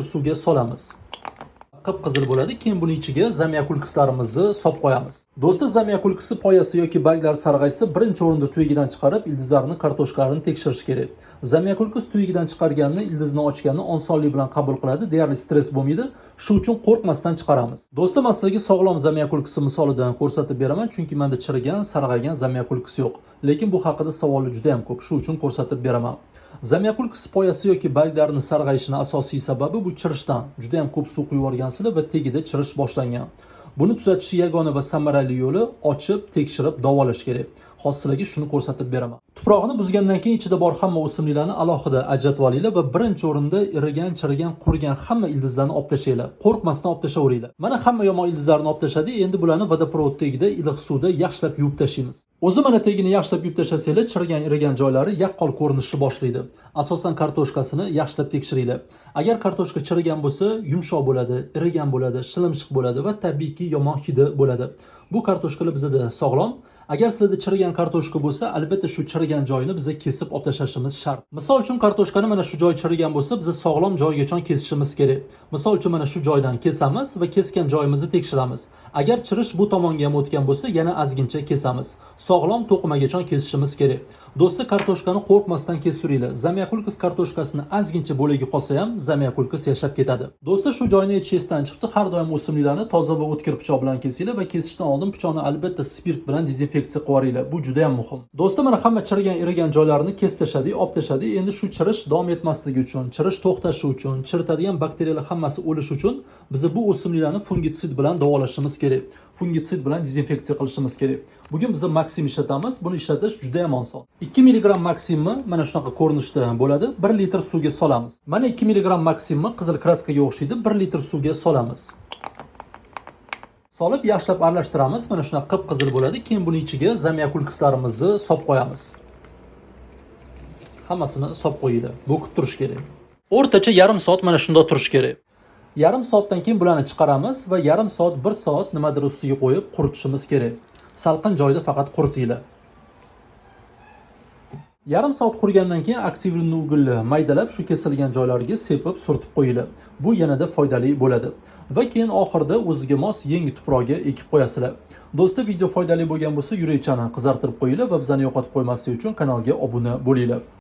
Suvga solamiz. Qip-qizil bo'ladi. Keyin buning ichiga zamyakulkislarimizni solib qo'yamiz. Do'stlar, zamyakulkisi poyasi yoki barglar sarg'aysa, birinchi o'rinda tuyagidan chiqarib, ildizlarini, kartoshkalarini tekshirish kerak. Zamyakulkis tuyagidan chiqarganni, ildizni ochganni osonlik bilan qabul qiladi, deyarli stress bo'lmaydi. Shu uchun qo'rqmasdan chiqaramiz. Do'stlar, men sizlarga sog'lom zamyakulkisi misolidan ko'rsatib beraman, chunki menda chirigan, sarg'aygan zamyakulkis yo'q. Lekin bu haqida savollar juda ham ko'p. Shu uchun ko'rsatib beraman. Zamyakulkis poyasi yoki barglarini sarg'ayishining asosiy sababi bu chirishdan. Juda ham ko'p suv quyib yuborgansizlar va tagida chirish boshlangan. Buni tuzatish yagona va samarali yo'li ochib, tekshirib, davolash kerak. Hozir sizlarga shuni ko'rsatib beraman. Tuprog'ini buzgandan keyin ichida bor hamma o'simliklarni alohida ajratib olinglar va birinchi o'rinda irigan, chirigan, qurigan hamma ildizlarni olib tashlaylar. Qo'rqmasdan olib tashaveringlar. Mana hamma yomon ildizlarni olib tashladik. Endi bularni vodoprovod tagida iliq suvda yaxshilab yuvib tashlaymiz. O'zi mana tagini yaxshilab yuvib tashlasanglar, chirigan, irigan joylari yaqqol ko'rinishni boshlaydi. Asosan kartoshkasini yaxshilab tekshiringlar. Agar kartoshka chirigan bo'lsa, yumshoq bo'ladi, irigan bo'ladi, shilimshiq bo'ladi va tabiiyki yomon hidi bo'ladi. Bu kartoshkalar bizda sog'lom. Agar sizlarda chirigan kartoshka bo'lsa, albatta shu chirigan joyini biz kesib olib tashlashimiz shart. Misol uchun kartoshkani mana shu joy chirigan bo'lsa, biz sog'lom joygacha kesishimiz kerak. Misol uchun mana shu joydan kesamiz va kesgan joyimizni tekshiramiz. Agar chirish bu tomonga ham o'tgan bo'lsa, yana ozgincha kesamiz. Sog'lom to'qimagacha kesishimiz kerak. Do'stlar, kartoshkani qo'rqmasdan kesaveringlar. Zamyakulkis kartoshkasini ozgincha bo'lagi qolsa ham zamyakulkis yashab ketadi. Do'stlar, shu joyni aytishdan chiqdi. Har doim o'simliklarni toza va o'tkir pichoq bilan kesinglar va kesishdan oldin pichoqni albatta spirt bilan dezinfeksiya qilib yuboringlar. Bu juda ham muhim. Do'stlar, mana hamma chirigan, irigan joylarini kesib tashladik, olib tashladik. Endi shu chirish davom etmasligi uchun, chirish to'xtashi uchun, chiritadigan bakteriyalar hammasi o'lishi uchun biz bu o'simliklarni fungitsid bilan davolashimiz kerak. Fungitsid bilan dezinfeksiya qilishimiz kerak. Bugun biz Maxim ishlatamiz. Buni ishlatish juda ham oson. 2 mg Maximni mana shunaqa ko'rinishda bo'ladi. 1 litr suvga solamiz. Mana 2 mg Maximni qizil kraskaga o'xshaydi. 1 litr suvga solamiz. Solib yaxshilab aralashtiramiz. Mana shunaqa qip-qizil bo'ladi. Keyin buning ichiga zamyakulkislarimizni solib qo'yamiz. Hammasini solib qo'yinglar. Bo'kib turish kerak. O'rtacha yarim soat mana shunda turish kerak. Yarim soatdan keyin bularni chiqaramiz va yarim soat, 1 soat nimadir ustiga qo'yib quritishimiz kerak. Salqin joyda faqat quritinglar. Yarim soat qurigandan keyin aktivli ugunni maydalab shu kesilgan joylarga sepib surtib qo'yinglar. Bu yanada foydali bo'ladi. Va keyin oxirida o'ziga mos yangi tuproqga ekib qo'yasizlar. Do'stlar, video foydali bo'lgan bo'lsa, yurakchani qizartirib qo'yinglar va bizani yo'qotib qo'ymaslik uchun kanalga obuna bo'linglar.